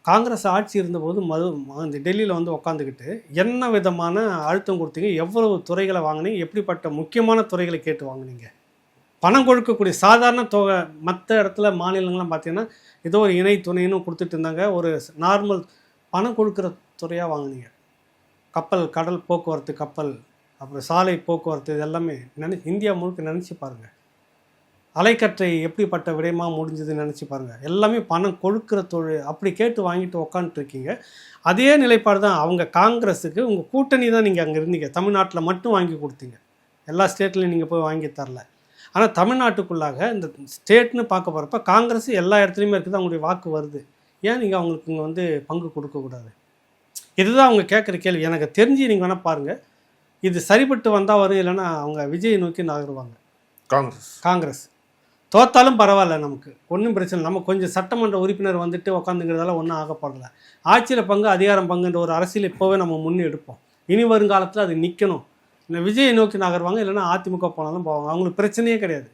காங்கிரஸ் ஆட்சி இருந்தபோது இந்த டெல்லியில் வந்து உட்காந்துக்கிட்டு என்ன விதமான அழுத்தம் கொடுத்தீங்க, எவ்வளவு துறைகளை வாங்கினீங்க, எப்படிப்பட்ட முக்கியமான துறைகளை கேட்டு வாங்கினீங்க? பணம் கொடுக்கக்கூடிய சாதாரண தொகை மற்ற இடத்துல மாநிலங்கள்லாம் பார்த்தீங்கன்னா ஏதோ ஒரு இணை துணைன்னு கொடுத்துட்டு இருந்தாங்க. ஒரு நார்மல் பணம் கொடுக்குற துறையாக வாங்கினீங்க. கப்பல், கடல் போக்குவரத்து கப்பல், அப்புறம் சாலை போக்குவரத்து, இது எல்லாமே இந்தியா முழுக்க நினச்சி பாருங்கள். அலைக்கற்றை எப்படிப்பட்ட விடயமாக முடிஞ்சதுன்னு நினச்சி பாருங்கள். எல்லாமே பணம் கொடுக்குற தொழில். அப்படி கேட்டு வாங்கிட்டு உக்காந்துட்ருக்கீங்க. அதே நிலைப்பாடு தான் அவங்க காங்கிரஸுக்கு. உங்கள் கூட்டணி தான் நீங்கள் அங்கே இருந்தீங்க. தமிழ்நாட்டில் மட்டும் வாங்கி கொடுத்தீங்க. எல்லா ஸ்டேட்லையும் நீங்கள் போய் வாங்கி தரல. ஆனால் தமிழ்நாட்டுக்குள்ளாக இந்த ஸ்டேட்னு பார்க்க போகிறப்ப காங்கிரஸ் எல்லா இடத்துலையுமே இருக்குது. அவங்களுடைய வாக்கு வருது. ஏன் நீங்கள் அவங்களுக்கு இங்கே வந்து பங்கு கொடுக்கக்கூடாது? இதுதான் அவங்க கேட்குற கேள்வி. எனக்கு தெரிஞ்சு நீங்கள் வேணால் பாருங்கள், இது சரிப்பட்டு வந்தால் வரும், இல்லைன்னா அவங்க விஜயை நோக்கி நகருவாங்க. காங்கிரஸ் தோத்தாலும் பரவாயில்ல, நமக்கு ஒன்றும் பிரச்சனை. நம்ம கொஞ்சம் சட்டமன்ற உறுப்பினர் வந்துட்டு உட்காந்துங்கிறதால ஒன்றும் ஆகப்படலை. ஆட்சியில் பங்கு, அதிகாரம் பங்குன்ற ஒரு அரசியல் இப்போவே நம்ம முன்னெடுப்போம். இனி வருங்காலத்தில் அது நிற்கணும். இல்லை விஜயை நோக்கி நகருவாங்க, இல்லைன்னா அதிமுக போனாலும் போவாங்க. அவங்களுக்கு பிரச்சனையே கிடையாது.